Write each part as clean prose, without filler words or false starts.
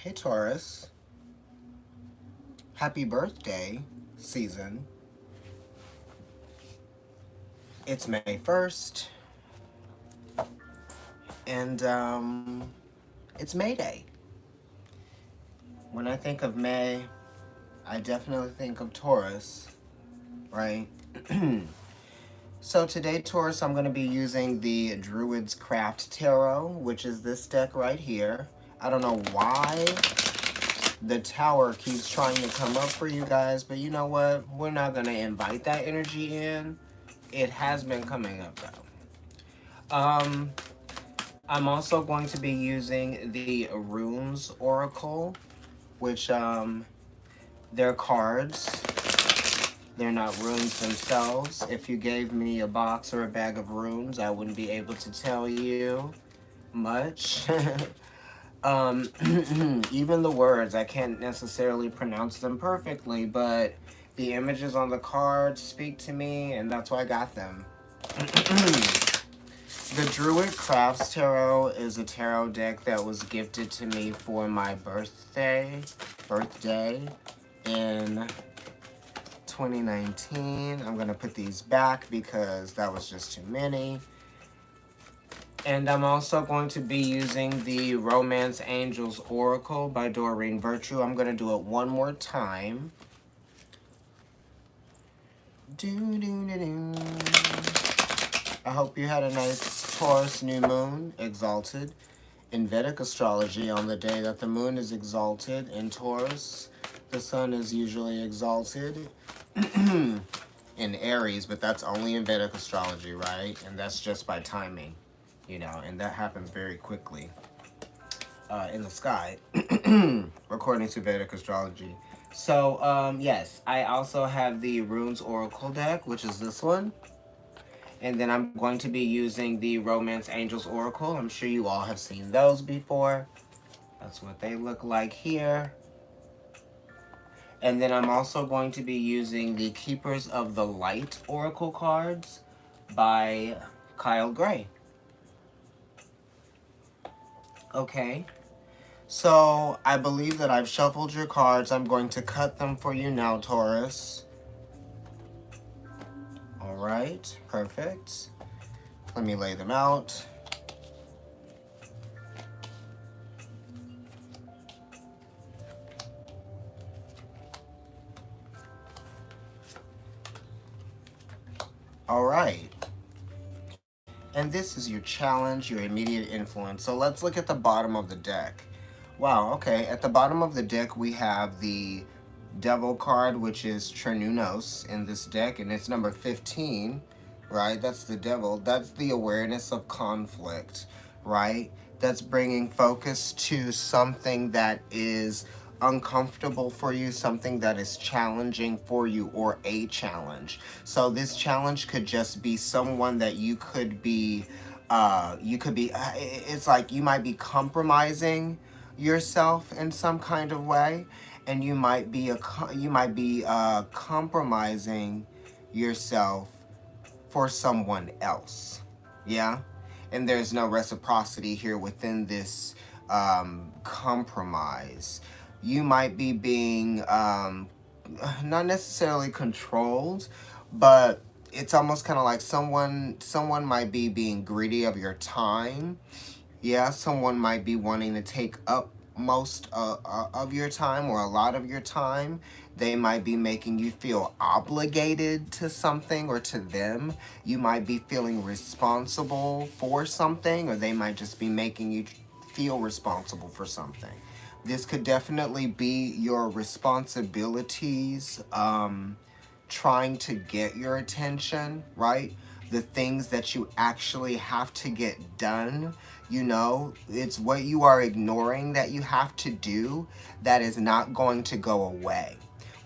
Hey Taurus, happy birthday season. It's May 1st, and it's May Day. When I think of May, I definitely think of Taurus, right? So today, Taurus, I'm going to be using the Druid's Craft Tarot, which is this deck right here. I don't know why the tower keeps trying to come up for you guys, but you know what? We're not going to invite that energy in. It has been coming up though. I'm also going to be using the Runes Oracle, which they're cards. They're not runes themselves. If you gave me a box or a bag of runes, I wouldn't be able to tell you much. Even the words, I can't necessarily pronounce them perfectly, but the images on the cards speak to me, and that's why I got them. The Druid Crafts Tarot is a tarot deck that was gifted to me for my birthday in 2019. I'm going to put these back because that was just too many. And I'm also going to be using the Romance Angels Oracle by Doreen Virtue. I'm going to do it one more time. I hope you had a nice Taurus new moon, exalted. In Vedic astrology, on the day that the moon is exalted in Taurus, the sun is usually exalted in Aries, but that's only in Vedic astrology, right? And that's just by timing, you know, and that happens very quickly in the sky, according to Vedic astrology. So, yes, I also have the Runes Oracle deck, which is this one. And then I'm going to be using the Romance Angels Oracle. I'm sure you all have seen those before. That's what they look like here. And then I'm also going to be using the Keepers of the Light Oracle cards by Kyle Gray. Okay. So I believe that I've shuffled your cards. I'm going to cut them for you now, Taurus. All right. Perfect. Let me lay them out. All right. And this is your challenge, your immediate influence. So let's look at the bottom of the deck. Wow, okay. At the bottom of the deck, we have the Devil card, which is Cernunnos in this deck, and it's number 15, right? That's the Devil. That's the awareness of conflict, right? That's bringing focus to something that is uncomfortable for you, something that is challenging for you, or a challenge. So this challenge could just be someone that it's like you might be compromising yourself in some kind of way, and you might be compromising yourself for someone else. Yeah, and there's no reciprocity here within this compromise. You might be being not necessarily controlled, but it's almost kind of like someone might be being greedy of your time. Yeah, someone might be wanting to take up most of your time, or a lot of your time. They might be making you feel obligated to something or to them. You might be feeling responsible for something, or they might just be making you feel responsible for something. This could definitely be your responsibilities trying to get your attention, right? The things that you actually have to get done. You know, it's what you are ignoring that you have to do that is not going to go away,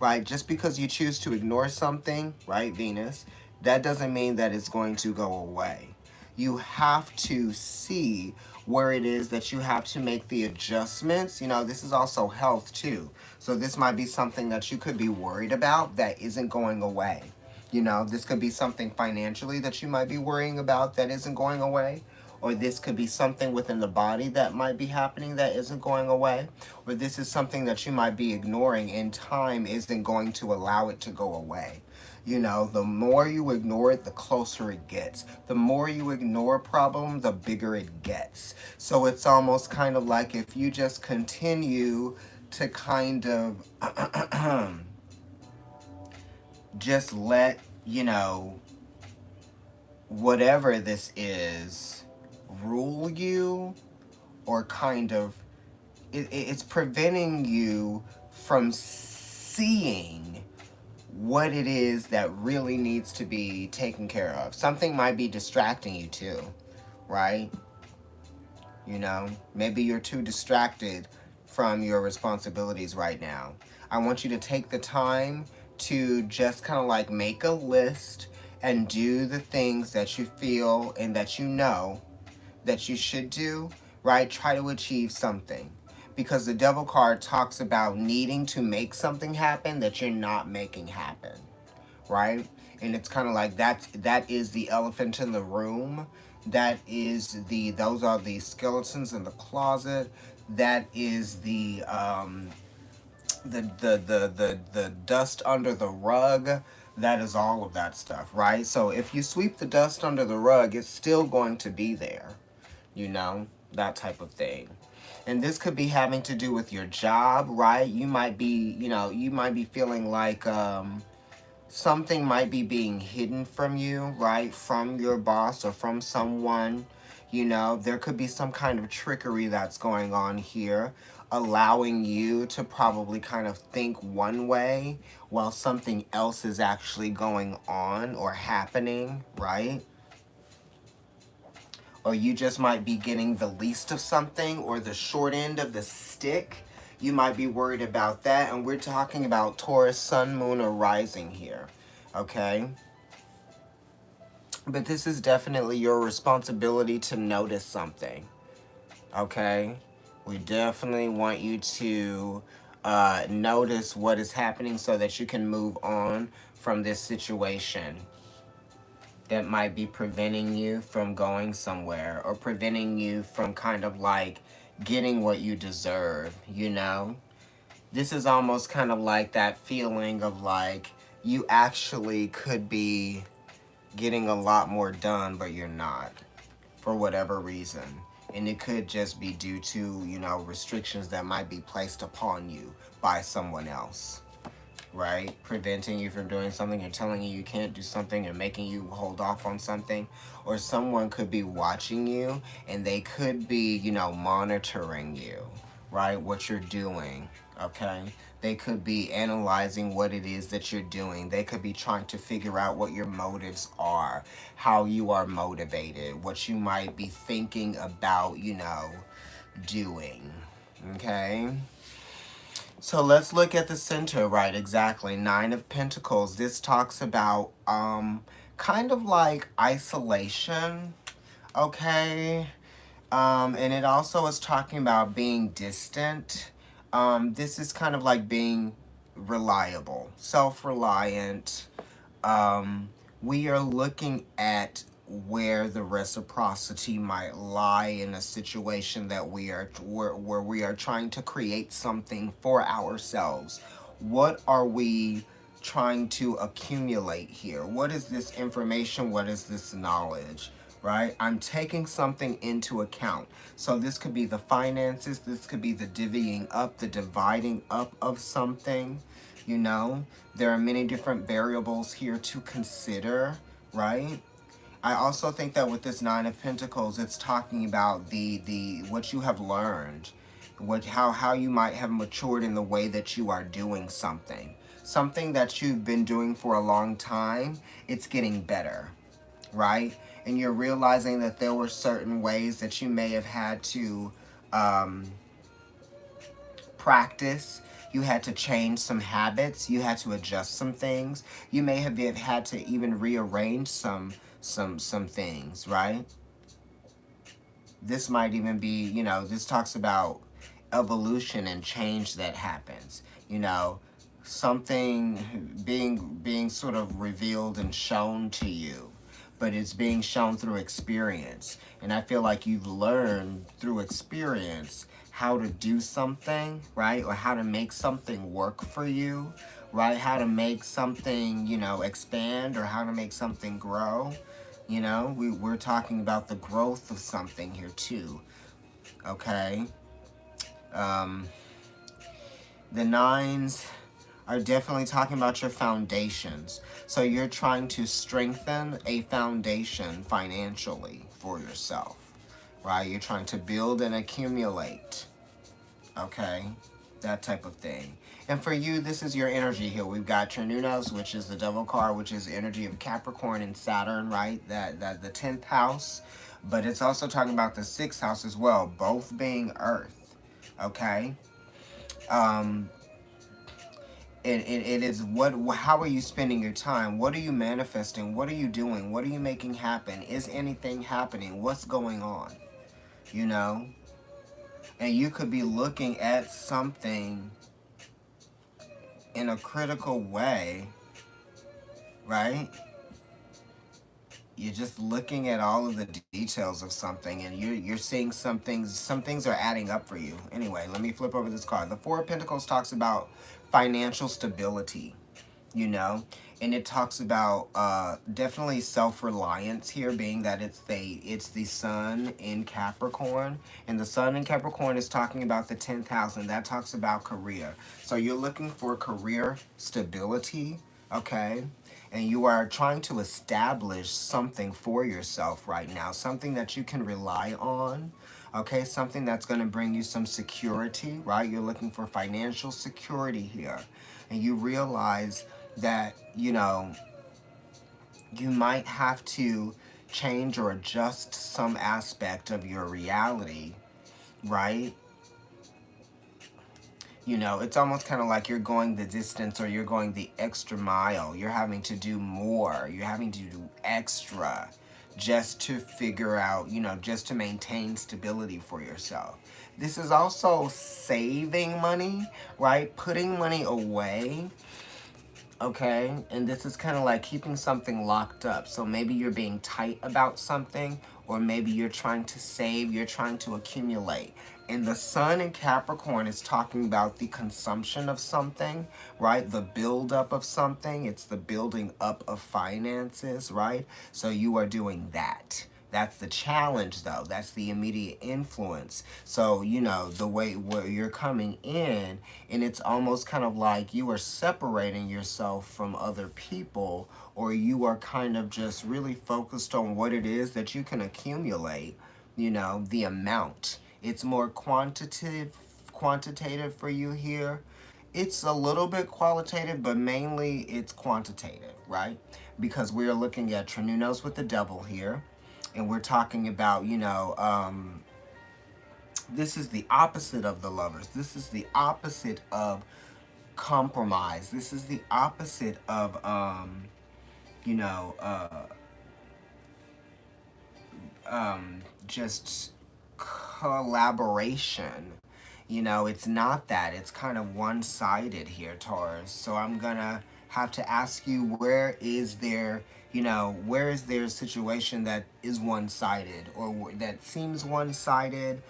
right? Just because you choose to ignore something, right, Venus, that doesn't mean that it's going to go away. You have to see where it is that you have to make the adjustments. You know, this is also health too. So this might be something that you could be worried about that isn't going away. You know, this could be something financially that you might be worrying about that isn't going away. or this could be something within the body that might be happening that isn't going away, or this is something that you might be ignoring and time isn't going to allow it to go away. You know, the more you ignore it, the closer it gets. The more you ignore a problem, the bigger it gets. So it's almost kind of like if you just continue to kind of just let, you know, whatever this is rule you, or kind of it's preventing you from seeing what it is that really needs to be taken care of. Something might be distracting you too, right? You know, maybe you're too distracted from your responsibilities right now. I want you to take the time to just kind of like make a list and do the things that you feel and that you know that you should do, right? Try to achieve something. Because the devil card talks about needing to make something happen that you're not making happen, right? And it's kind of like that is the elephant in the room. That is those are the skeletons in the closet. That is the dust under the rug. That is all of that stuff, right? So if you sweep the dust under the rug, it's still going to be there, you know, that type of thing. And this could be having to do with your job, right? You might be, you know, you might be feeling like something might be being hidden from you, right? From your boss or from someone. You know, there could be some kind of trickery that's going on here, allowing you to probably kind of think one way while something else is actually going on or happening, right? Or you just might be getting the least of something or the short end of the stick. You might be worried about that. And we're talking about Taurus, Sun, Moon, or Rising here. Okay? But this is definitely your responsibility to notice something. Okay? We definitely want you to notice what is happening so that you can move on from this situation that might be preventing you from going somewhere or preventing you from kind of like getting what you deserve, you know? This is almost kind of like that feeling of like you actually could be getting a lot more done, but you're not for whatever reason. And it could just be due to, you know, restrictions that might be placed upon you by someone else, right? Preventing you from doing something or telling you you can't do something and making you hold off on something. Or someone could be watching you and they could be, you know, monitoring you, right? What you're doing, okay? They could be analyzing what it is that you're doing. They could be trying to figure out what your motives are, how you are motivated, what you might be thinking about, you know, doing, okay? So let's look at the center, right? Exactly. Nine of Pentacles. This talks about kind of like isolation, okay? And it also is talking about being distant. This is kind of like being reliable, self-reliant. We are looking at where the reciprocity might lie in a situation that where we are trying to create something for ourselves. What are we trying to accumulate here? What is this information? What is this knowledge? Right? I'm taking something into account. So this could be the finances, this could be the divvying up, the dividing up of something, you know? There are many different variables here to consider, right? I also think that with this Nine of Pentacles, it's talking about the what you have learned, how you might have matured in the way that you are doing something. Something that you've been doing for a long time, it's getting better, right? And you're realizing that there were certain ways that you may have had to practice. You had to change some habits. You had to adjust some things. You may have had to even rearrange some things, right? This might even be, you know, this talks about evolution and change that happens. You know, something being sort of revealed and shown to you. but it's being shown through experience. And I feel like you've learned through experience how to do something, right? Or how to make something work for you, right? How to make something, expand, or how to make something grow. We're talking about the growth of something here too, okay? Um, the nines are definitely talking about your foundations. So you're trying to strengthen a foundation financially for yourself, right? You're trying to build and accumulate, okay? That type of thing. And for you, this is your energy here. We've got Trinunos, which is the devil card, which is energy of Capricorn and Saturn, right? That the 10th house. But it's also talking about the 6th house as well, both being Earth, okay? Um, it is how are you spending your time? What are you manifesting? What are you doing? What are you making happen? Is anything happening? What's going on? You know? And you could be looking at something in a critical way, right? You're just looking at all of the details of something, and you're seeing some things are adding up for you. Anyway, let me flip over this card. The Four of Pentacles talks about financial stability, you know, and it talks about definitely self-reliance here, being that it's the sun in Capricorn, and the sun in Capricorn is talking about the 10th house, and that talks about career. So you're looking for career stability, okay? And you are trying to establish something for yourself right now, something that you can rely on, okay? Something that's going to bring you some security, right? You're looking for financial security here. And you realize that, you might have to change or adjust some aspect of your reality, right? It's almost kind of like you're going the distance, or you're going the extra mile. You're having to do more. You're having to do extra just to figure out, just to maintain stability for yourself. This is also saving money, right? Putting money away, okay? And this is kind of like keeping something locked up. So maybe you're being tight about something, or maybe you're trying to save, you're trying to accumulate. And the sun in Capricorn is talking about the consumption of something, right? The buildup of something. It's the building up of finances, right? So you are doing that. That's the challenge, though. That's the immediate influence. So, the way where you're coming in, and it's almost kind of like you are separating yourself from other people, or you are kind of just really focused on what it is that you can accumulate, the amount. It's more quantitative for you here. It's a little bit qualitative, but mainly it's quantitative, right? Because we're looking at Trinunos with the devil here, and we're talking about, this is the opposite of the lovers. This is the opposite of compromise. This is the opposite of, you know, uh, just collaboration. It's not that. It's kind of one sided here, Taurus. So I'm going to have to ask you, where is there a situation that is one sided, or that seems one sided?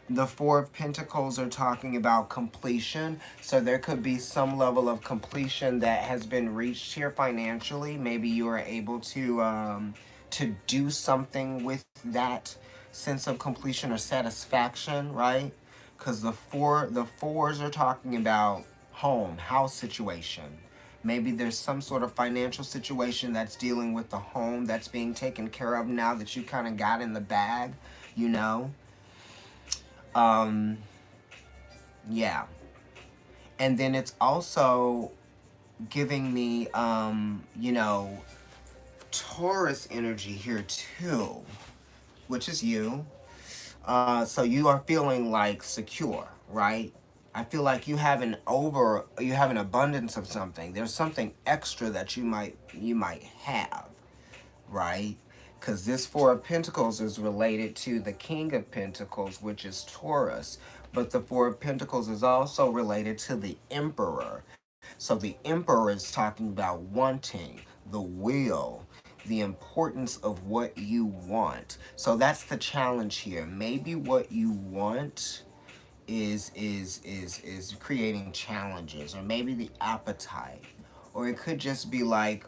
The Four of Pentacles are talking about completion. So there could be some level of completion that has been reached here financially. Maybe you are able to do something with that sense of completion or satisfaction, right? Because the fours are talking about home, house situation. Maybe there's some sort of financial situation that's dealing with the home that's being taken care of now that you kind of got in the bag, you know? Um, yeah. And then it's also giving me, Taurus energy here too, which is you. So you are feeling like secure, right? I feel like you have an abundance of something. There's something extra that you might have, right? Because this Four of Pentacles is related to the King of Pentacles, which is Taurus. But the Four of Pentacles is also related to the Emperor. So the Emperor is talking about wanting, the will, the importance of what you want. So that's the challenge here. Maybe what you want is creating challenges, or maybe the appetite, or it could just be like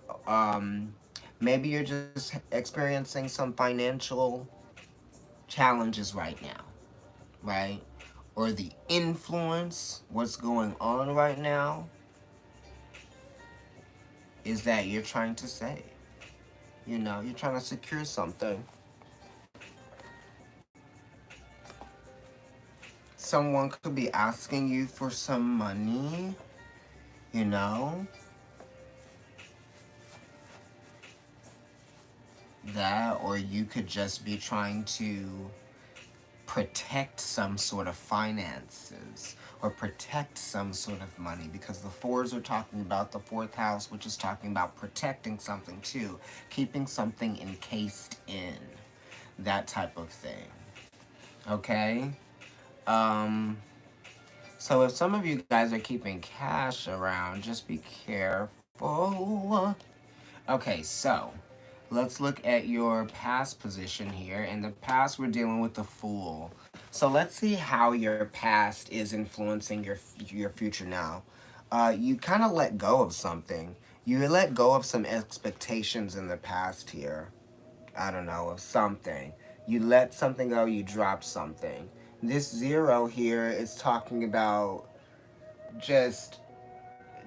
maybe you're just experiencing some financial challenges right now, right? Or the influence, what's going on right now is that you're trying to save. You're trying to secure something. Someone could be asking you for some money, you know? That, or you could just be trying to protect some sort of finances or protect some sort of money, because the fours are talking about the fourth house, which is talking about protecting something too, keeping something encased in, that type of thing. Okay? Um, so if some of you guys are keeping cash around, just be careful. Okay, so let's look at your past position here. In the past, we're dealing with the Fool. So let's see how your past is influencing your future now. You kind of let go of something. You let go of some expectations in the past here. I don't know, of something. You let something go, you dropped something. This zero here is talking about just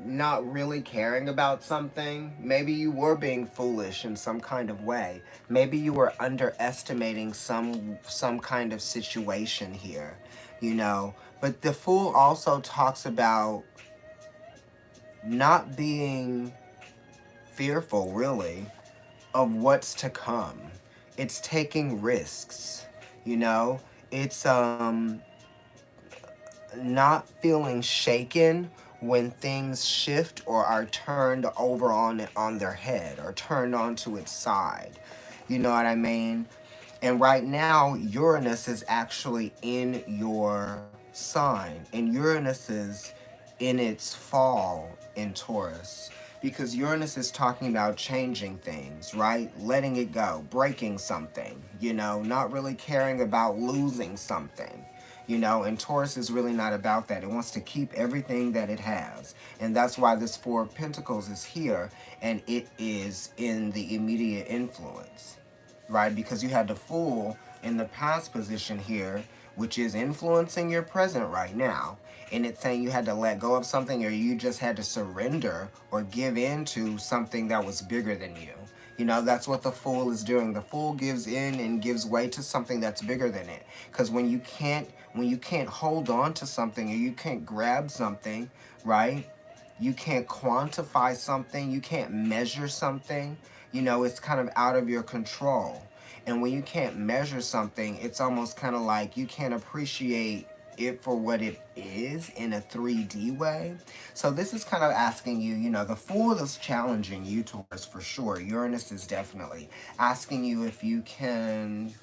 not really caring about something. Maybe you were being foolish in some kind of way. Maybe you were underestimating some kind of situation here, you know. But the Fool also talks about not being fearful, really, of what's to come. It's taking risks, you know. It's not feeling shaken when things shift or are turned over on their head or turned onto its side. You know what I mean? And right now, Uranus is actually in your sign, and Uranus is in its fall in Taurus. Because Uranus is talking about changing things, right? Letting it go, breaking something, not really caring about losing something. And Taurus is really not about that. It wants to keep everything that it has. And that's why this Four of Pentacles is here, and it is in the immediate influence, right? Because you had the Fool in the past position here, which is influencing your present right now. And it's saying you had to let go of something, or you just had to surrender or give in to something that was bigger than you. That's what the Fool is doing. The Fool gives in and gives way to something that's bigger than it. Because when you can't hold on to something, or you can't grab something, right? You can't quantify something, you can't measure something, it's kind of out of your control. And when you can't measure something, it's almost kind of like you can't appreciate it for what it is in a 3D way. So this is kind of asking you, the Fool is challenging you towards, for sure. Uranus is definitely asking you if you can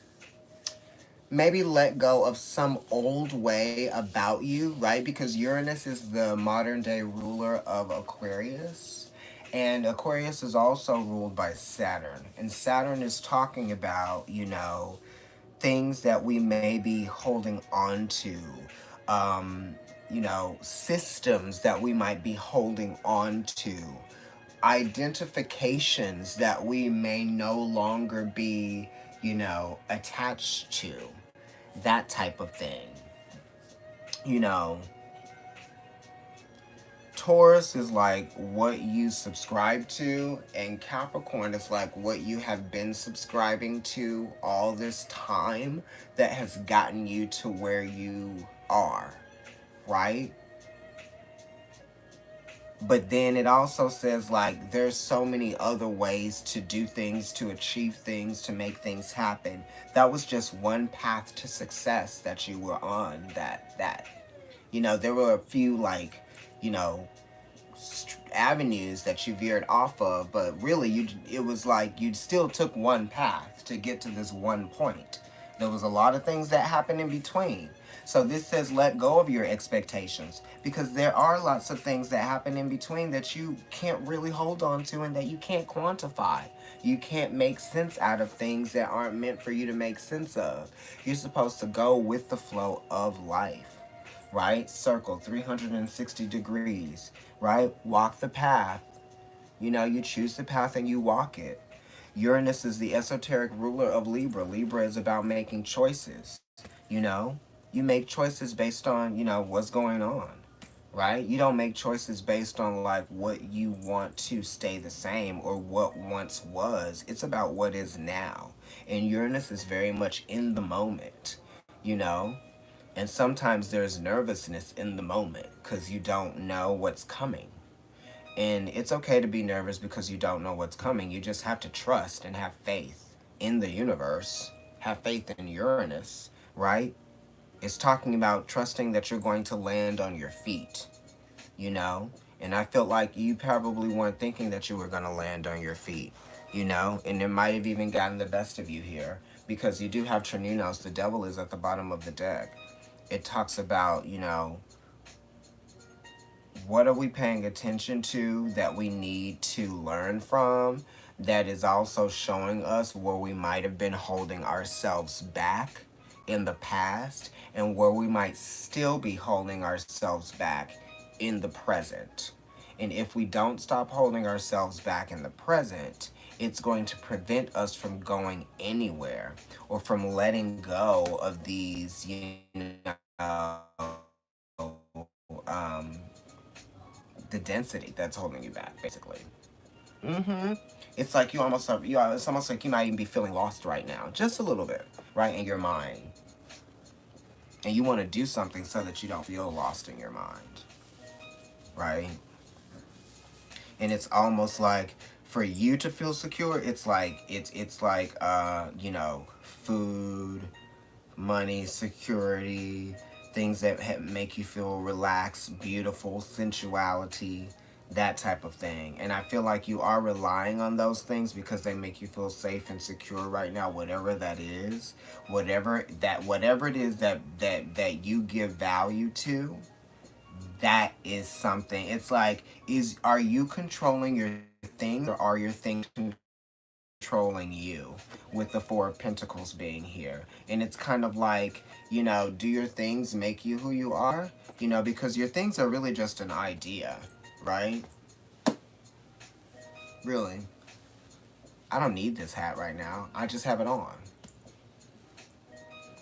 maybe let go of some old way about you, right? Because Uranus is the modern day ruler of Aquarius. And Aquarius is also ruled by Saturn. And Saturn is talking about, things that we may be holding on to, systems that we might be holding on to, identifications that we may no longer be, attached to, that type of thing. You know, Taurus is like what you subscribe to, and Capricorn is like what you have been subscribing to all this time that has gotten you to where you are, right? But then it also says, like, there's so many other ways to do things, to achieve things, to make things happen. That was just one path to success that you were on. There were a few, like, avenues that you veered off of, but really, it was like you still took one path to get to this one point. There was a lot of things that happened in between. So this says let go of your expectations, because there are lots of things that happen in between that you can't really hold on to and that you can't quantify. You can't make sense out of things that aren't meant for you to make sense of. You're supposed to go with the flow of life, right? Circle 360 degrees, right? Walk the path. You know, you choose the path and you walk it. Uranus is the esoteric ruler of Libra. Libra is about making choices. You know, you make choices based on, what's going on, right? You don't make choices based on like what you want to stay the same or what once was. It's about what is now. And Uranus is very much in the moment, you know? And sometimes there's nervousness in the moment because you don't know what's coming. And it's okay to be nervous because you don't know what's coming. You just have to trust and have faith in the universe, have faith in Uranus, right? It's talking about trusting that you're going to land on your feet, you know? And I felt like you probably weren't thinking that you were going to land on your feet, And it might have even gotten the best of you here because you do have Trininos. The devil is at the bottom of the deck. It talks about, what are we paying attention to that we need to learn from, that is also showing us where we might have been holding ourselves back in the past and where we might still be holding ourselves back in the present. And if we don't stop holding ourselves back in the present, it's going to prevent us from going anywhere or from letting go of these, the density that's holding you back, basically. Mm-hmm. It's like it's almost like you might even be feeling lost right now, just a little bit, right, in your mind. And you want to do something so that you don't feel lost in your mind, right? And it's almost like for you to feel secure, it's like food, money, security, things that make you feel relaxed, beautiful, sensuality, that type of thing. And I feel like you are relying on those things because they make you feel safe and secure right now, whatever that is, whatever it is that you give value to, that is something. It's like, are you controlling your things or are your things controlling you, with the Four of Pentacles being here? And it's kind of like, do your things make you who you are? Because your things are really just an idea, right? Really. I don't need this hat right now. I just have it on.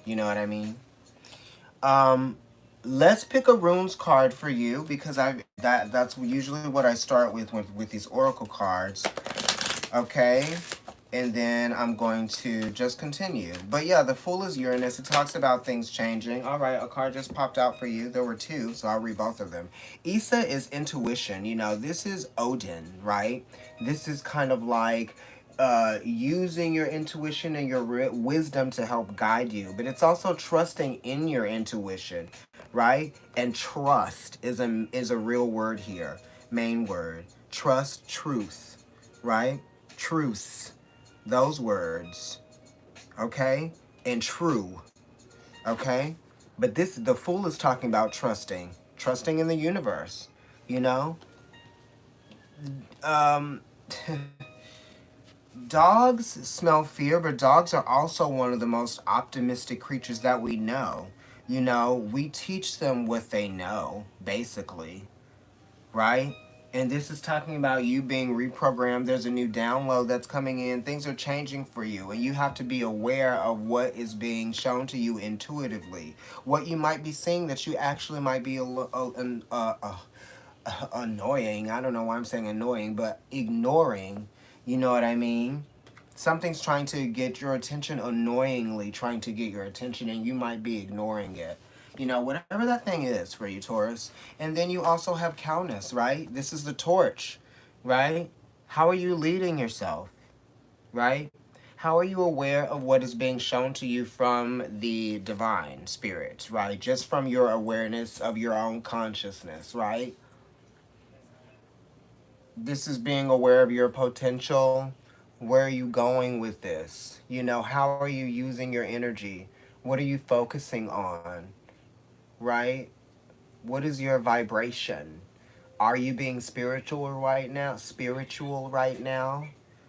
You know what I mean? Um, let's pick a runes card for you because that's usually what I start with these oracle cards. Okay? And then I'm going to just continue. But yeah, the Fool is Uranus. It talks about things changing. All right, a card just popped out for you. There were two, so I'll read both of them. Issa is intuition. This is Odin, right? This is kind of like using your intuition and your wisdom to help guide you. But it's also trusting in your intuition, right? And trust is a real word here. Main word. Trust, truth, right? Truce, those words, okay? And true, okay? But the Fool is talking about trusting in the universe, you know? Um, dogs smell fear, but dogs are also one of the most optimistic creatures that we know. We teach them what they know, basically, right? And this is talking about you being reprogrammed. There's a new download that's coming in. Things are changing for you, and you have to be aware of what is being shown to you intuitively. What you might be seeing that you actually might be annoying. I don't know why I'm saying annoying, but ignoring. You know what I mean? Something's trying to get your attention, annoyingly trying to get your attention, and you might be ignoring it. Whatever that thing is for you, Taurus. And then you also have Cowness, right? This is the torch, right? How are you leading yourself, right? How are you aware of what is being shown to you from the divine spirits, right? Just from your awareness of your own consciousness, right? This is being aware of your potential. Where are you going with this? How are you using your energy? What are you focusing on? right? What is your vibration? Are you being spiritual right now?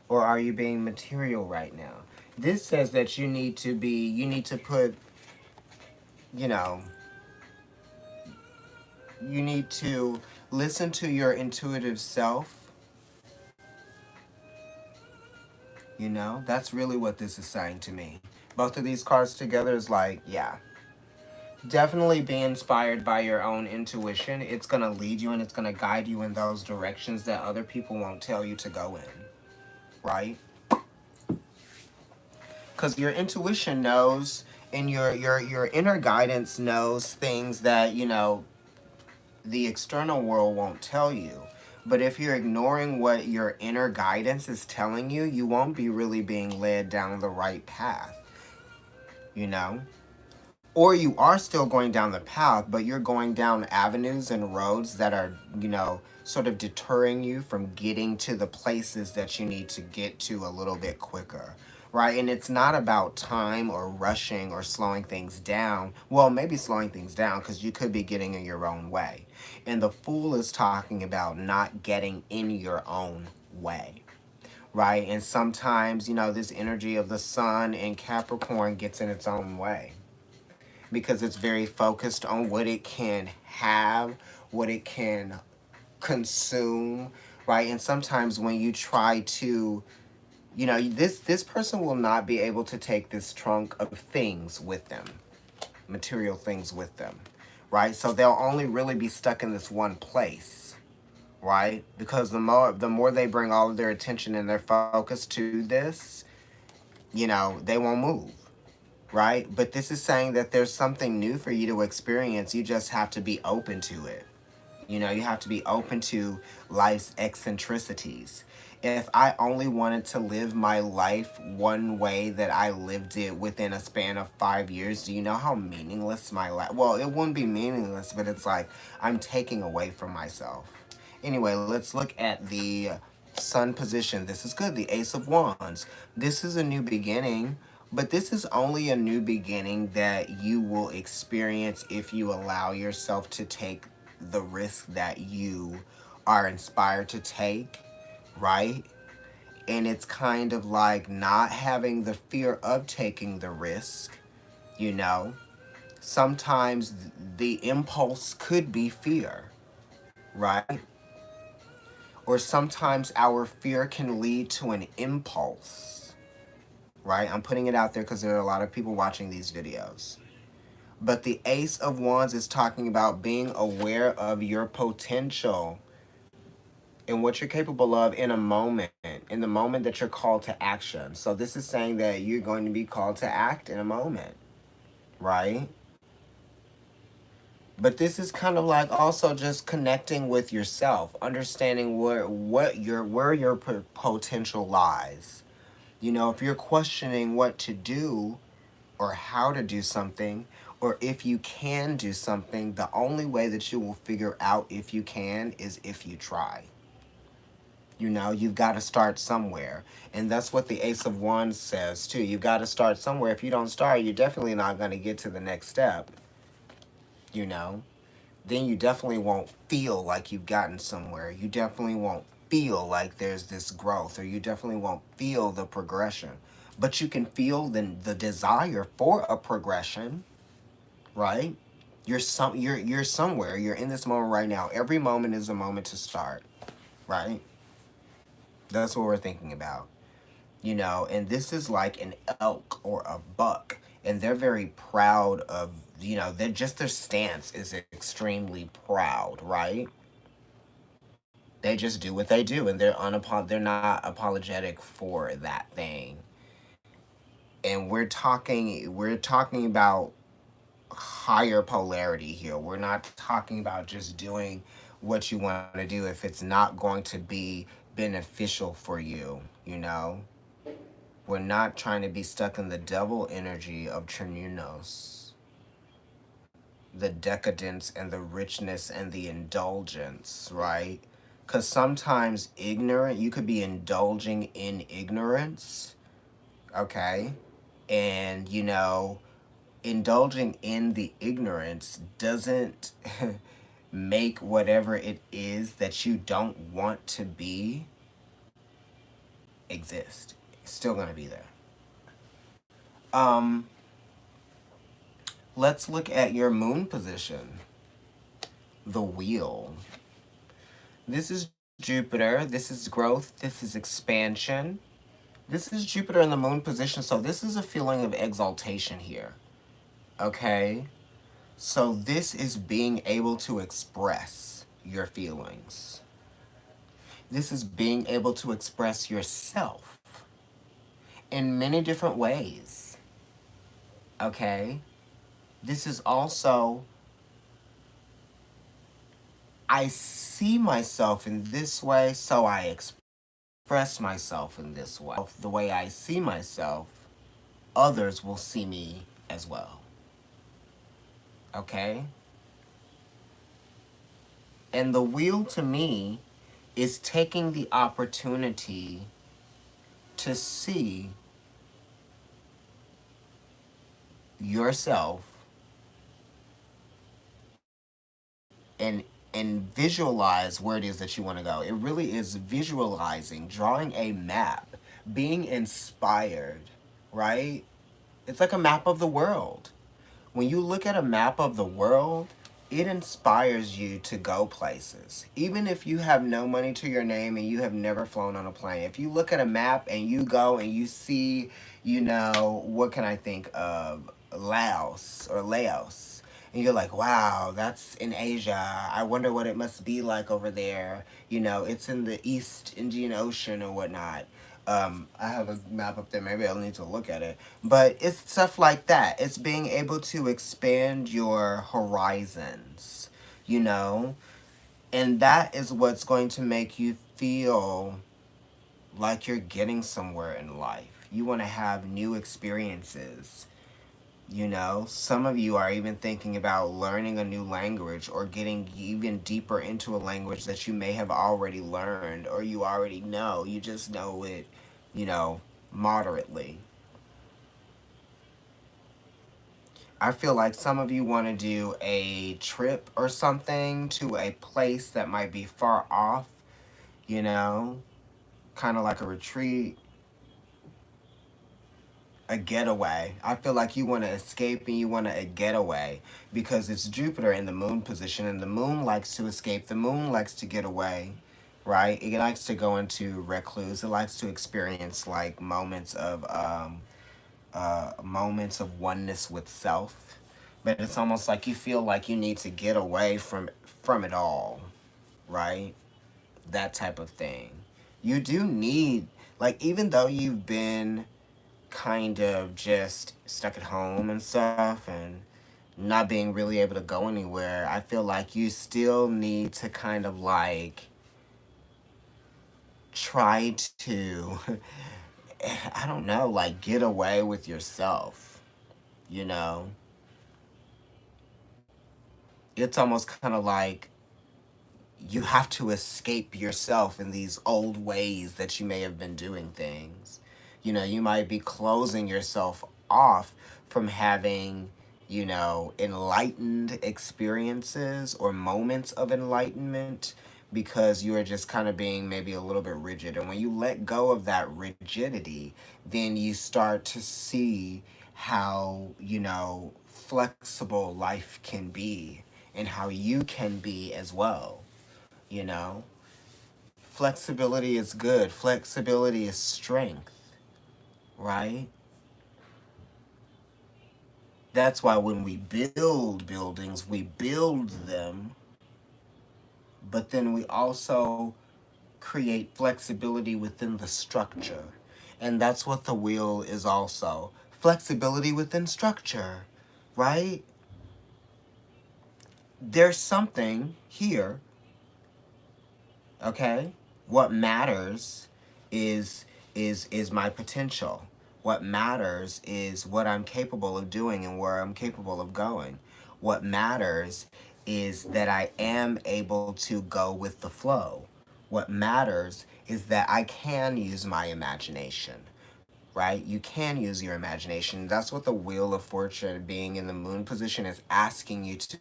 Or are you being material right now? This says that you need to put, you know, you need to listen to your intuitive self. That's really what this is saying to me. Both of these cards together is like, yeah, definitely be inspired by your own intuition. It's going to lead you and it's going to guide you in those directions that other people won't tell you to go in, right? Because your intuition knows, and your inner guidance knows things that the external world won't tell you. But if you're ignoring what your inner guidance is telling you, you won't be really being led down the right path, you know? Or you are still going down the path, but you're going down avenues and roads that are, sort of deterring you from getting to the places that you need to get to a little bit quicker. Right? And it's not about time or rushing or slowing things down. Well, maybe slowing things down because you could be getting in your own way. And the Fool is talking about not getting in your own way. Right? And sometimes, this energy of the sun in Capricorn gets in its own way because it's very focused on what it can have, what it can consume, right? And sometimes when you try to, this person will not be able to take this trunk of things with them, material things with them, right? So they'll only really be stuck in this one place, right? Because the more they bring all of their attention and their focus to this, they won't move, right? But this is saying that there's something new for you to experience. You just have to be open to it. You have to be open to life's eccentricities. If I only wanted to live my life one way that I lived it within a span of 5 years, do you know how meaningless my life? Well, it wouldn't be meaningless, but it's like I'm taking away from myself. Anyway, let's look at the sun position. This is good. The Ace of Wands. This is a new beginning, but this is only a new beginning that you will experience if you allow yourself to take the risk that you are inspired to take, right? And it's kind of like not having the fear of taking the risk, you know? Sometimes the impulse could be fear, right? Or sometimes our fear can lead to an impulse, right? I'm putting it out there because there are a lot of people watching these videos. But the Ace of Wands is talking about being aware of your potential and what you're capable of in the moment that you're called to action. So this is saying that you're going to be called to act in a moment, right? But this is kind of like also just connecting with yourself, understanding where your potential lies. If you're questioning what to do or how to do something, or if you can do something, the only way that you will figure out if you can is if you try. You've got to start somewhere. And that's what the Ace of Wands says, too. You've got to start somewhere. If you don't start, you're definitely not going to get to the next step, you know? Then you definitely won't feel like you've gotten somewhere. You definitely won't feel like there's this growth, or you definitely won't feel the progression. But you can feel the desire for a progression, right? You're somewhere. You're in this moment right now. Every moment is a moment to start, right? That's what we're thinking about. And this is like an elk or a buck, and they're very proud of, they're just their stance is extremely proud, right? They just do what they do, and they're not apologetic for that thing. And we're talking about higher polarity here. We're not talking about just doing what you want to do if it's not going to be beneficial for you, We're not trying to be stuck in the devil energy of Chernunnos, the decadence and the richness and the indulgence, right? Because sometimes you could be indulging in ignorance, okay? And, indulging in the ignorance doesn't make whatever it is that you don't want to be exist. It's still going to be there. Um, let's look at your moon position. The wheel. This is Jupiter. This is growth. This is expansion. This is Jupiter in the moon position. So this is a feeling of exaltation here. Okay? So this is being able to express your feelings. This is being able to express yourself in many different ways. Okay? This is also, I see myself in this way, so I express myself in this way. The way I see myself, others will see me as well. Okay? And the wheel to me is taking the opportunity to see yourself and visualize where it is that you want to go. It really is visualizing, drawing a map, being inspired, right? It's like a map of the world. When you look at a map of the world, it inspires you to go places. Even if you have no money to your name and you have never flown on a plane, if you look at a map and you go and you see, what can I think of? Laos. And you're like, wow, that's in Asia. I wonder what it must be like over there. It's in the East Indian Ocean or whatnot. I have a map up there. Maybe I'll need to look at it. But it's stuff like that. It's being able to expand your horizons, you know? And that is what's going to make you feel like you're getting somewhere in life. You want to have new experiences. Some of you are even thinking about learning a new language or getting even deeper into a language that you may have already learned or you already know. You just know it, moderately. I feel like some of you want to do a trip or something to a place that might be far off, you know, kind of like a retreat, a getaway. I feel like you want to escape and you want a getaway because it's Jupiter in the moon position and the moon likes to escape. The moon likes to get away, right? It likes to go into recluse. It likes to experience like moments of oneness with self. But it's almost like you feel like you need to get away from it all, right? That type of thing. You do need, like, even though you've been kind of just stuck at home and stuff and not being really able to go anywhere, I feel like you still need to kind of like try to, I don't know, like get away with yourself, you know? It's almost kind of like you have to escape yourself in these old ways that you may have been doing things. You might be closing yourself off from having, enlightened experiences or moments of enlightenment because you are just kind of being maybe a little bit rigid. And when you let go of that rigidity, then you start to see how, flexible life can be and how you can be as well. You know, flexibility is good, flexibility is strength, right? That's why when we build buildings, we build them, but then we also create flexibility within the structure. And that's what the wheel is also, flexibility within structure, right? There's something here, okay? What matters is my potential. What matters is what I'm capable of doing and where I'm capable of going. What matters is that I am able to go with the flow. What matters is that I can use my imagination. right? You can use your imagination. That's what the Wheel of Fortune being in the moon position is asking you to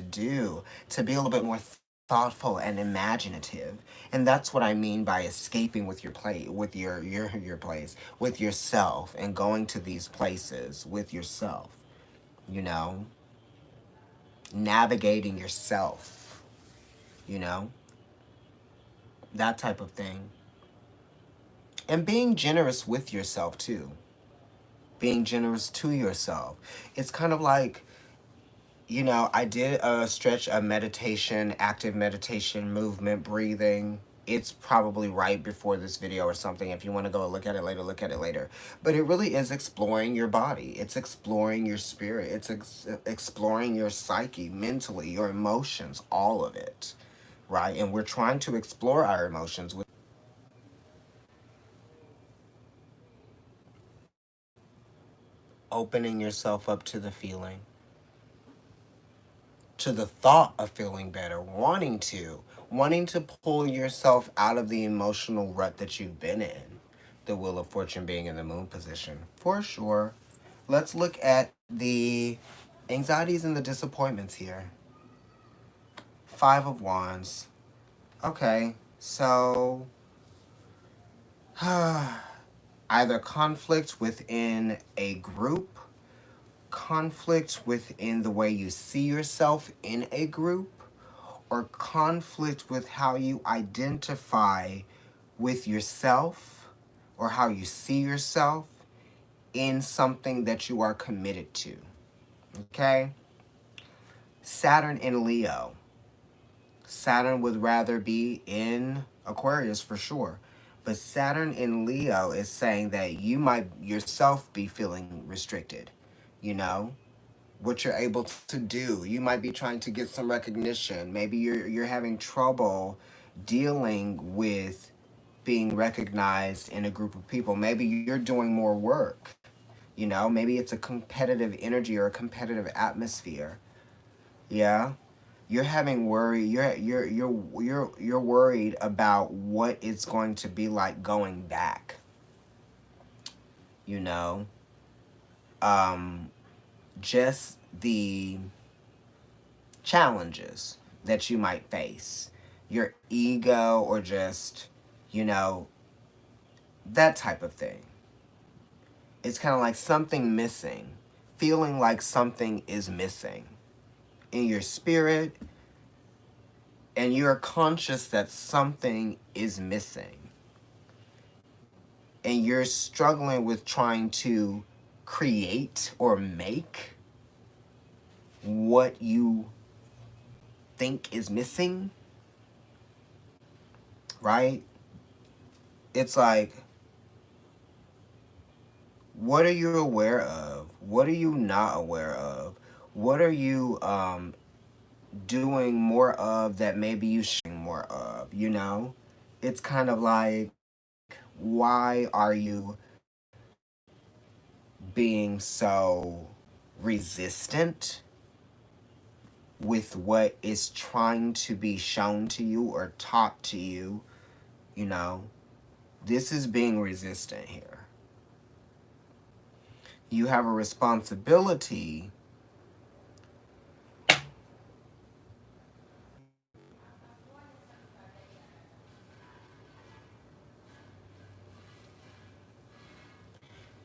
do, to be a little bit more thoughtful and imaginative. And that's what I mean by escaping with your play, with your place, with yourself, and going to these places with yourself, you know, navigating yourself, you know, that type of thing. And being generous with yourself too. Being generous to yourself. It's kind of like, you know, I did a stretch of meditation, active meditation, movement, breathing. It's probably right before this video or something. If you want to go look at it later, look at it later. But it really is exploring your body. It's exploring your spirit. It's exploring your psyche, mentally, your emotions, all of it, right? And we're trying to explore our emotions with opening yourself up to the feeling, to the thought of feeling better, wanting to pull yourself out of the emotional rut that you've been in. The Wheel of Fortune being in the moon position, for sure. Let's look at the anxieties and the disappointments here. Five of Wands. Okay, so either conflict within a group, conflict within the way you see yourself in a group, or conflict with how you identify with yourself or how you see yourself in something that you are committed to. Okay? Saturn in Leo. Saturn would rather be in Aquarius for sure. But Saturn in Leo is saying that you might yourself be feeling restricted, you know? What you're able to do. You might be trying to get some recognition. Maybe you're having trouble dealing with being recognized in a group of people. Maybe you're doing more work. You know, maybe it's a competitive energy or a competitive atmosphere. Yeah. You're having worry. You're worried about what it's going to be like going back. You know, um, just the challenges that you might face, your ego, or just, you know, that type of thing. It's kind of like something missing, feeling like something is missing in your spirit, and you're conscious that something is missing. And you're struggling with trying to create or make what you think is missing, right? It's like, what are you aware of? What are you not aware of? What are you doing more of that maybe you should more of, you know? It's kind of like, why are you being so resistant with what is trying to be shown to you or taught to you, you know? This is being resistant here. You have a responsibility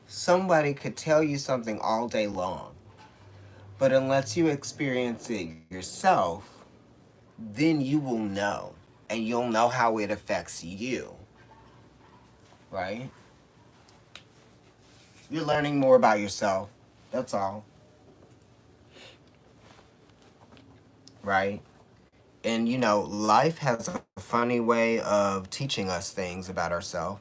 somebody could tell you something all day long, but unless you experience it yourself, then you will know. And you'll know how it affects you, right? You're learning more about yourself. That's all, right? And you know, life has a funny way of teaching us things about ourselves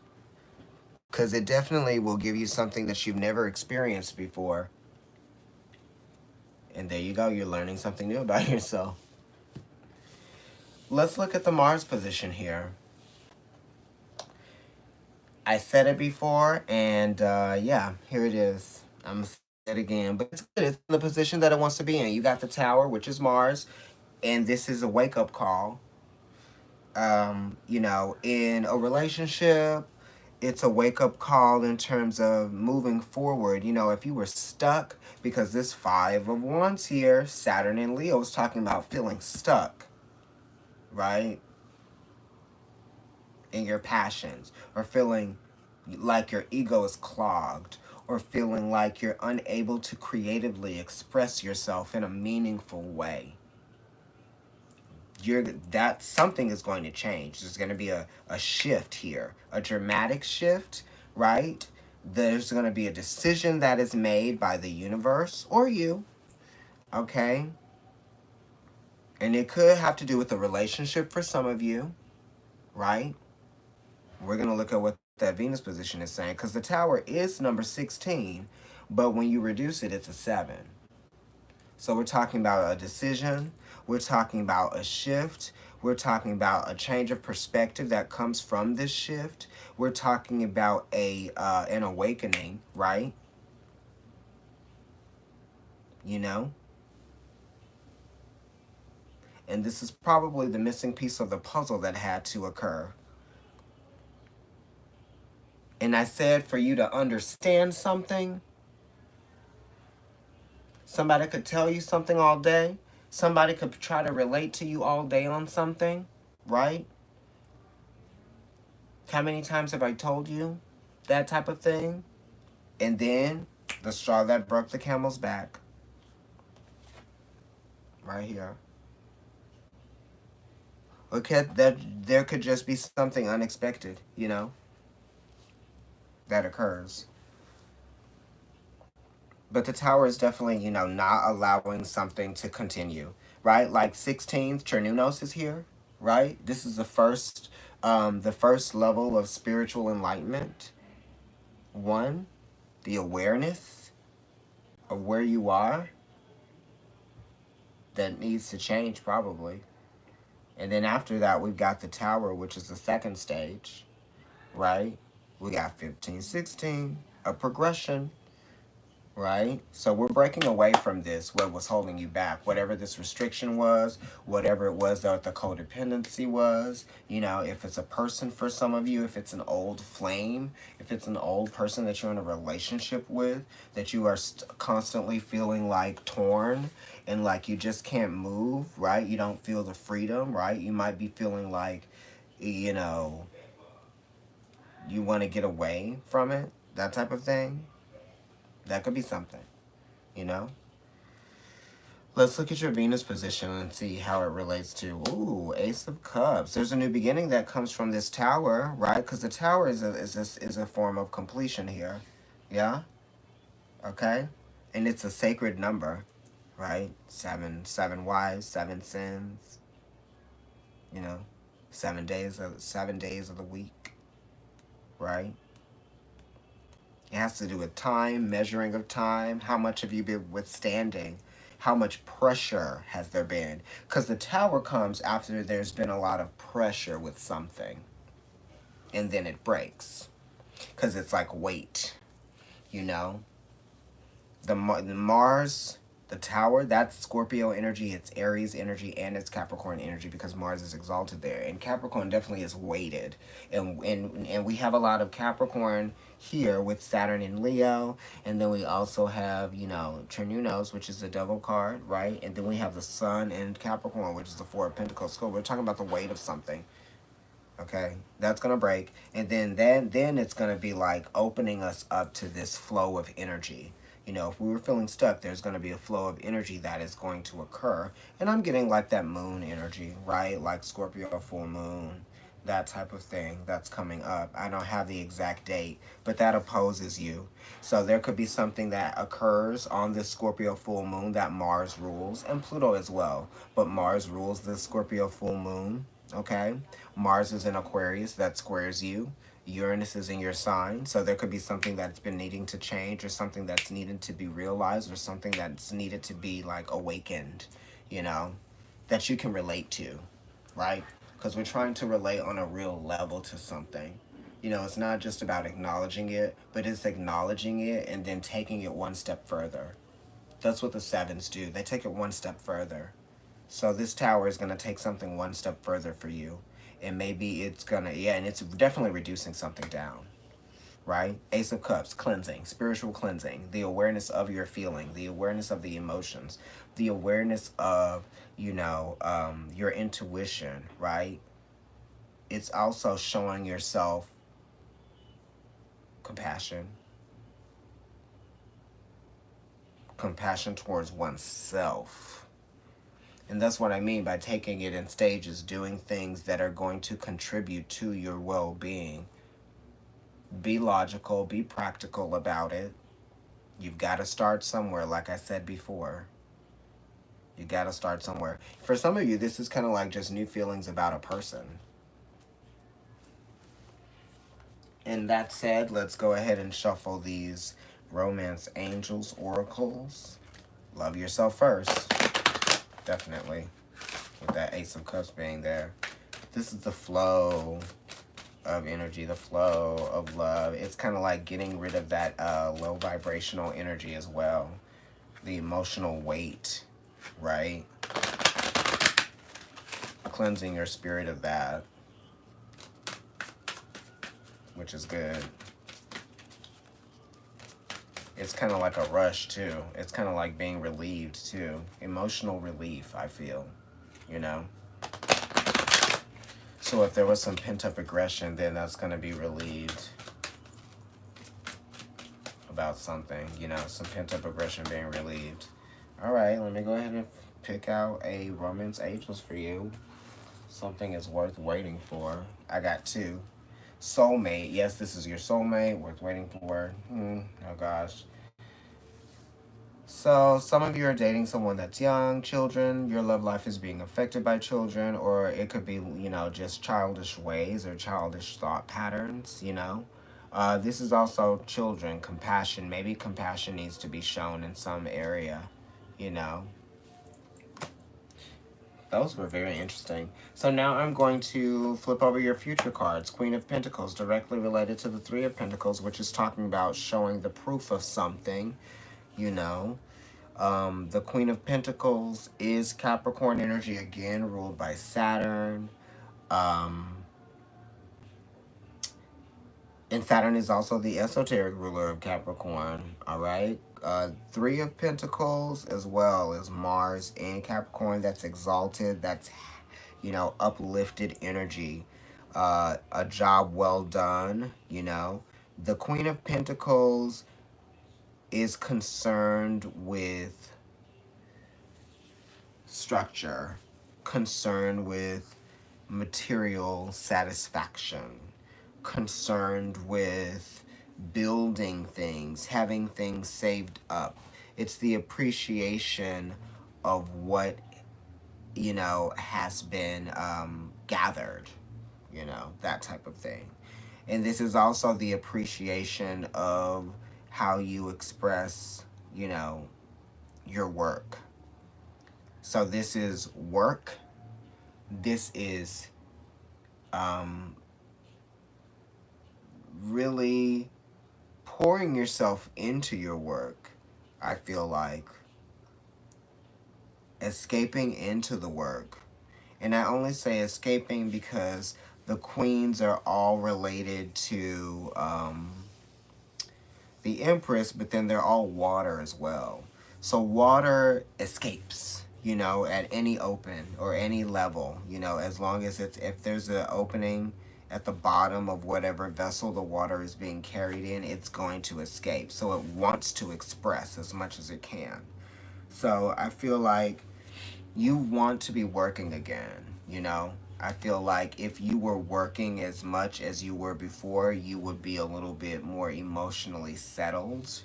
because it definitely will give you something that you've never experienced before. And there you go, you're learning something new about yourself. Let's look at the Mars position here. I said it before, and yeah, here it is. I'm going to say it again, but it's good. It's the position that it wants to be in. You got the Tower, which is Mars, and this is a wake-up call. You know, in a relationship, It's a wake-up call in terms of moving forward. You know, if you were stuck, because this Five of Wands here, Saturn and Leo is talking about feeling stuck, right? In your passions, or feeling like your ego is clogged, or feeling like you're unable to creatively express yourself in a meaningful way. That something is going to change. There's going to be a shift here, a dramatic shift, right? There's going to be a decision that is made by the universe or you, okay? And it could have to do with a relationship for some of you, right? We're going to look at what that Venus position is saying, because the Tower is number 16, but when you reduce it, it's a 7. So we're talking about a decision, we're talking about a shift, we're talking about a change of perspective that comes from this shift. We're talking about an awakening, right? You know? And this is probably the missing piece of the puzzle that had to occur. And I said for you to understand something, somebody could tell you something all day, somebody could try to relate to you all day on something, right? How many times have I told you that type of thing? And then the straw that broke the camel's back, right here. Okay, that there could just be something unexpected, you know, that occurs. But the Tower is definitely, you know, not allowing something to continue, right? Like 16th, Chernunos is here, right? This is the first level of spiritual enlightenment. One, the awareness of where you are that needs to change probably. And then after that, we've got the Tower, which is the second stage, right? We got 15, 16, a progression, right? So we're breaking away from this, what was holding you back, whatever this restriction was, whatever it was that the codependency was, you know, if it's a person for some of you, if it's an old flame, if it's an old person that you're in a relationship with, that you are constantly feeling like torn and like you just can't move, right? You don't feel the freedom, right? You might be feeling like, you know, you want to get away from it, that type of thing. That could be something, you know? Let's look at your Venus position and see how it relates to, ooh, Ace of Cups. There's a new beginning that comes from this Tower, right? Because the Tower is a form of completion here. Yeah? Okay? And it's a sacred number, right? Seven wives, 7 sins, you know, 7 days of the week, right? It has to do with time, measuring of time, how much have you been withstanding, how much pressure has there been? Because the Tower comes after there's been a lot of pressure with something, and then it breaks. Because it's like weight, you know? The Mars, the Tower, that's Scorpio energy, it's Aries energy, and it's Capricorn energy because Mars is exalted there. And Capricorn definitely is weighted. And we have a lot of Capricorn here with Saturn and Leo. And then we also have, you know, Chernunos, which is the devil card, right? And then we have the Sun and Capricorn, which is the Four of Pentacles. So we're talking about the weight of something. Okay, that's gonna break, and then it's gonna be like opening us up to this flow of energy. You know, if we were feeling stuck, there's gonna be a flow of energy that is going to occur, and I'm getting like that moon energy, right? Like Scorpio full moon, that type of thing that's coming up. I don't have the exact date, but that opposes you. So there could be something that occurs on this Scorpio full moon that Mars rules, and Pluto as well. But Mars rules the Scorpio full moon, okay? Mars is in Aquarius, that squares you. Uranus is in your sign, so there could be something that's been needing to change, or something that's needed to be realized, or something that's needed to be like awakened, you know, that you can relate to, right? Because we're trying to relate on a real level to something. You know, it's not just about acknowledging it, but it's acknowledging it and then taking it one step further. That's what the sevens do. They take it one step further. So this Tower is going to take something one step further for you. And maybe it's going to, yeah, and it's definitely reducing something down. right? Ace of Cups, cleansing, spiritual cleansing, the awareness of your feeling, the awareness of the emotions, the awareness of, your intuition, right? It's also showing yourself compassion, compassion towards oneself. And that's what I mean by taking it in stages, doing things that are going to contribute to your well being. Be logical, be practical about it. You've got to start somewhere, like I said before. You got to start somewhere. For some of you, this is kind of like just new feelings about a person. And that said, let's go ahead and shuffle these Romance Angels oracles. Love yourself first. Definitely. With that Ace of Cups being there. This is the flow of energy, the flow of love. It's kind of like getting rid of that low vibrational energy as well. The emotional weight, right? Cleansing your spirit of that, which is good. It's kind of like a rush too. It's kind of like being relieved too. Emotional relief, I feel, you know? So if there was some pent-up aggression, then that's going to be relieved about something, some pent-up aggression being relieved. All right, let me go ahead and pick out a Romance Angels for you. Something is worth waiting for. I got two. Soulmate. Yes, this is your soulmate. Worth waiting for. Oh, gosh. So, some of you are dating someone that's young, children. Your love life is being affected by children, or it could be, just childish ways or childish thought patterns, This is also children, compassion. Maybe compassion needs to be shown in some area, you know. Those were very interesting. So now I'm going to flip over your future cards. Queen of Pentacles, directly related to the Three of Pentacles, which is talking about showing the proof of something, The Queen of Pentacles is Capricorn energy again, ruled by Saturn. And Saturn is also the esoteric ruler of Capricorn, all right? Three of Pentacles as well as Mars in Capricorn. That's exalted, that's, uplifted energy. A job well done, The Queen of Pentacles is concerned with structure, concerned with material satisfaction, concerned with building things, having things saved up. It's the appreciation of what, has been gathered, that type of thing. And this is also the appreciation of how you express, your work. So this is work. This is really pouring yourself into your work, I feel like. Escaping into the work. And I only say escaping because the queens are all related to the Empress, but then they're all water as well. So water escapes, at any open or any level, as long as if there's an opening at the bottom of whatever vessel the water is being carried in, it's going to escape. So it wants to express as much as it can. So I feel like you want to be working again, I feel like if you were working as much as you were before, you would be a little bit more emotionally settled,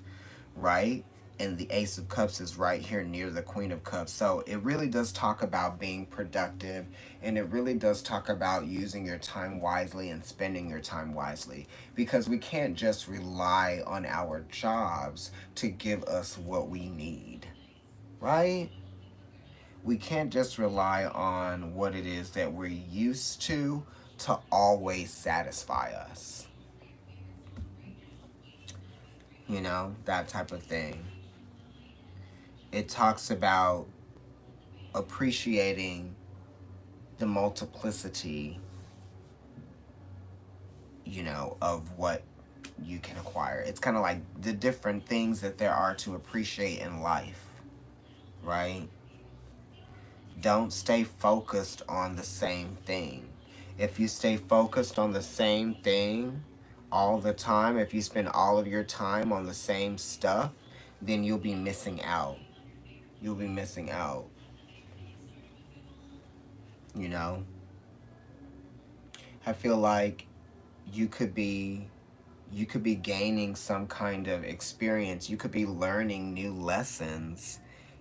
right? And the Ace of Cups is right here near the Queen of Cups. So it really does talk about being productive, and it really does talk about using your time wisely and spending your time wisely, because we can't just rely on our jobs to give us what we need, right? We can't just rely on what it is that we're used to always satisfy us. That type of thing. It talks about appreciating the multiplicity, of what you can acquire. It's kind of like the different things that there are to appreciate in life, right? Don't stay focused on the same thing. If you stay focused on the same thing all the time, if you spend all of your time on the same stuff, then you'll be missing out. You'll be missing out, you know? I feel like you could be you could be gaining some kind of experience. You could be learning new lessons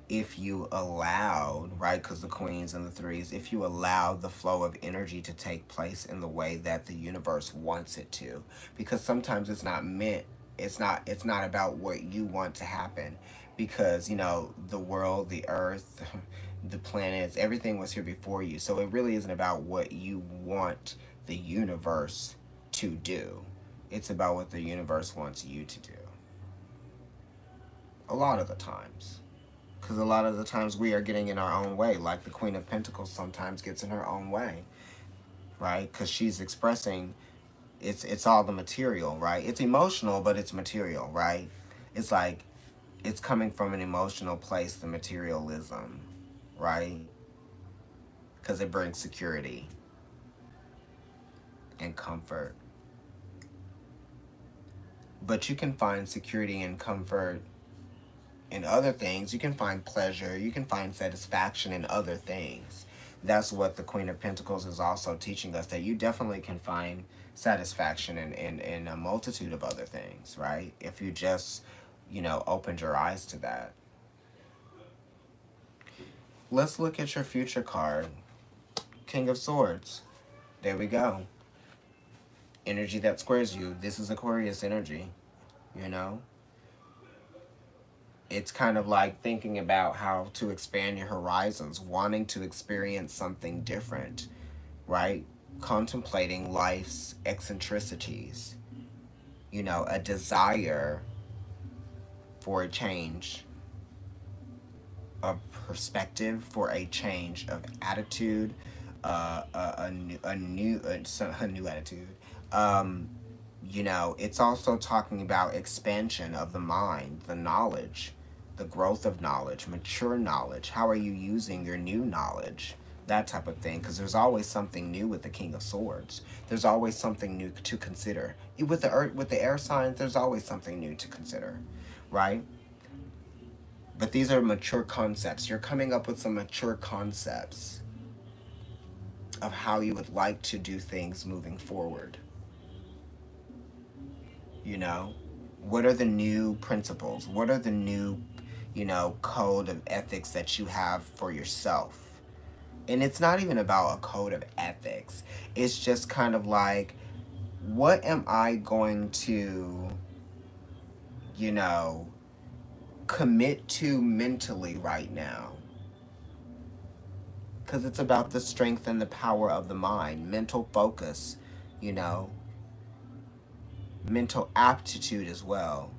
if you allowed, right? Because the queens and the threes, if you allowed the flow of energy to take place in the way that the universe wants it to. Because sometimes it's not meant, it's not about what you want to happen. Because, the world, the earth, the planets, everything was here before you. So it really isn't about what you want the universe to do. It's about what the universe wants you to do. A lot of the times. Because a lot of the times we are getting in our own way, like the Queen of Pentacles sometimes gets in her own way, right? Because she's expressing, it's all the material, right? It's emotional, but it's material, right? It's like it's coming from an emotional place, the materialism, right? Because it brings security and comfort. But you can find security and comfort in other things. You can find pleasure, you can find satisfaction in other things. That's what the Queen of Pentacles is also teaching us, that you definitely can find satisfaction in a multitude of other things, right? If you just, opened your eyes to that. Let's look at your future card. King of Swords. There we go. Energy that squares you. This is Aquarius energy, you know? It's kind of like thinking about how to expand your horizons, wanting to experience something different, right? Contemplating life's eccentricities, a desire for a change of perspective, for a change of attitude, a new attitude. Um, it's also talking about expansion of the mind, the knowledge, the growth of knowledge, mature knowledge. How are you using your new knowledge? That type of thing. Because there's always something new with the King of Swords. There's always something new to consider. With the earth, with the air signs, there's always something new to consider, right? But these are mature concepts. You're coming up with some mature concepts of how you would like to do things moving forward. you know what are the new principles, what are the new code of ethics that you have for yourself. And it's not even about a code of ethics, it's just kind of like, what am I going to you know commit to mentally right now, because it's about the strength and the power of the mind, mental focus, you know mental aptitude as well.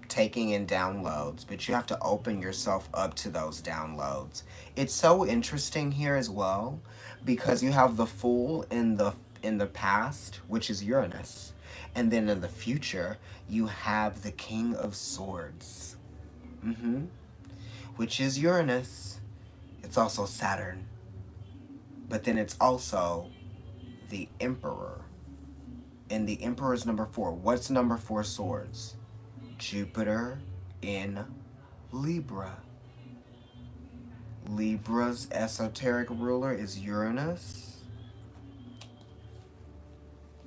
Taking in downloads, but you have to open yourself up to those downloads. It's so interesting here as well, because you have the Fool in the past, which is Uranus, and then in the future you have the King of Swords, which is Uranus. It's also Saturn, but then it's also the Emperor, and the Emperor is number 4. What's number 4 swords? Jupiter in Libra. Libra's esoteric ruler is Uranus.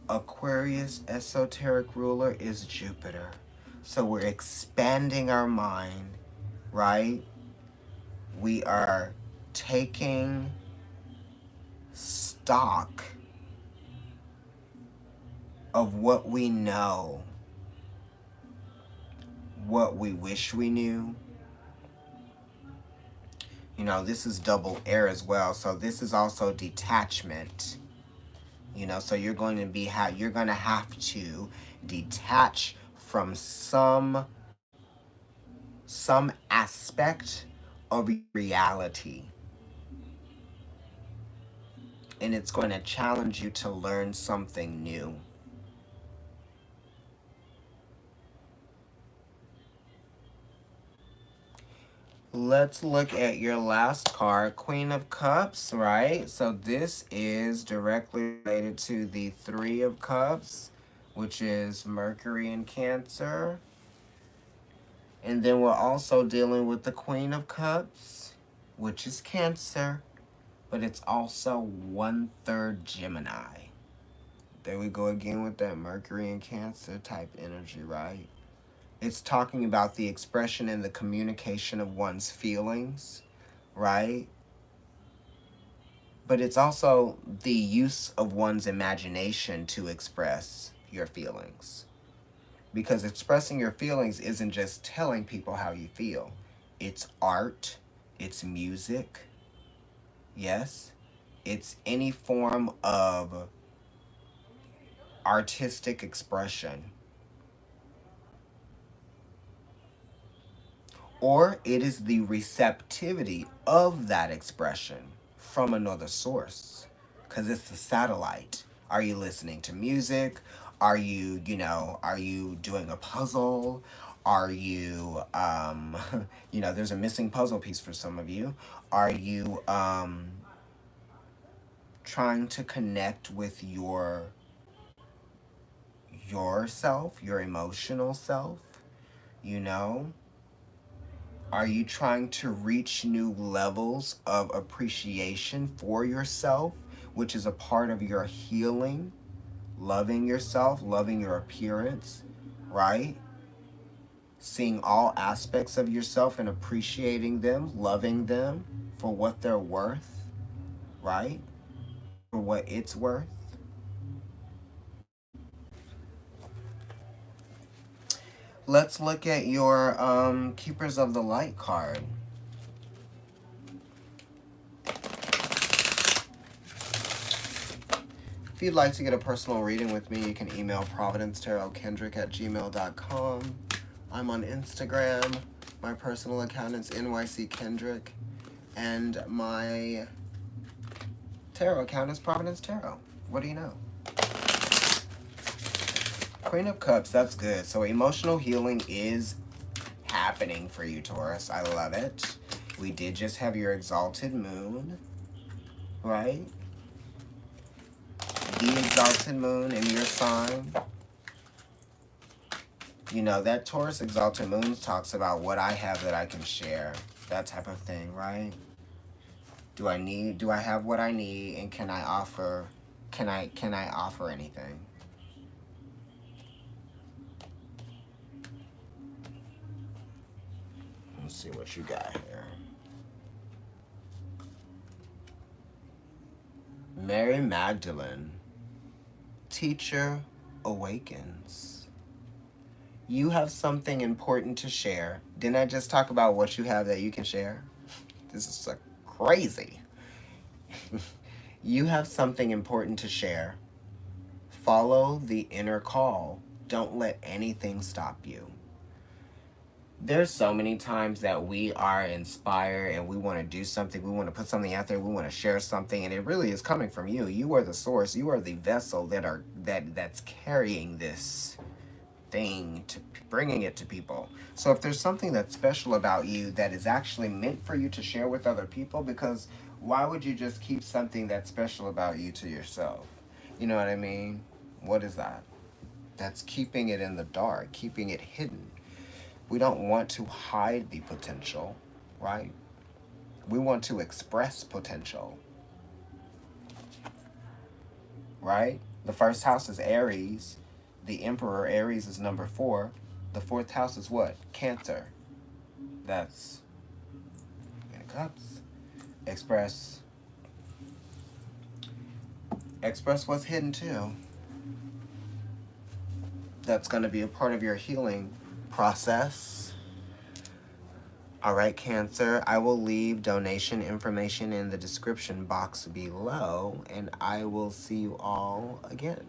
Aquarius esoteric ruler is Jupiter. So we're expanding our mind, right? We are taking stock of what we know, what we wish we knew. This is double air as well, so this is also detachment. So you're going to have to detach from some aspect of reality and it's going to challenge you to learn something new. Let's look at your last card, Queen of Cups, right? So this is directly related to the Three of Cups, which is Mercury in Cancer. And then we're also dealing with the Queen of Cups, which is Cancer, but it's also 1/3 Gemini. There we go again with that Mercury in Cancer type energy, right? It's talking about the expression and the communication of one's feelings, right? But it's also the use of one's imagination to express your feelings. Because expressing your feelings isn't just telling people how you feel, it's art, it's music, yes, it's any form of artistic expression. Or it is the receptivity of that expression from another source, because it's the satellite. Are you listening to music? Are you, are you doing a puzzle? Are you, there's a missing puzzle piece for some of you. Are you trying to connect with yourself, your emotional self? You know? Are you trying to reach new levels of appreciation for yourself, which is a part of your healing? Loving yourself, loving your appearance, right? Seeing all aspects of yourself and appreciating them, loving them for what they're worth, right? For what it's worth. Let's look at your Keepers of the Light card. If you'd like to get a personal reading with me, you can email providencetarokendrick@gmail.com. I'm on Instagram. My personal account is NYC Kendrick. And my tarot account is Providence Tarot. What do you know? Queen of Cups, that's good. So emotional healing is happening for you, Taurus. I love it. We did just have your exalted moon, right? The exalted moon in your sign. That Taurus exalted moon talks about what I have that I can share. That type of thing, right? Do I have what I need, and can I offer anything? Let's see what you got here. Mary Magdalene. Teacher awakens. You have something important to share. Didn't I just talk about what you have that you can share? This is so crazy. You have something important to share. Follow the inner call. Don't let anything stop you. There's so many times that we are inspired and we want to do something, we want to put something out there, we want to share something, and it really is coming from you. You are the source, you are the vessel that's carrying this thing, to bringing it to people. So if there's something that's special about you that is actually meant for you to share with other people, because why would you just keep something that's special about you to yourself? You know what I mean? What is that? That's keeping it in the dark, keeping it hidden. We don't want to hide the potential, right? We want to express potential, right? The first house is Aries. The Emperor, Aries, is number 4. The 4th house is what? Cancer. That's Queen of Cups. Express what's hidden too. That's going to be a part of your healing process. All right, Cancer, I will leave donation information in the description box below, and I will see you all again.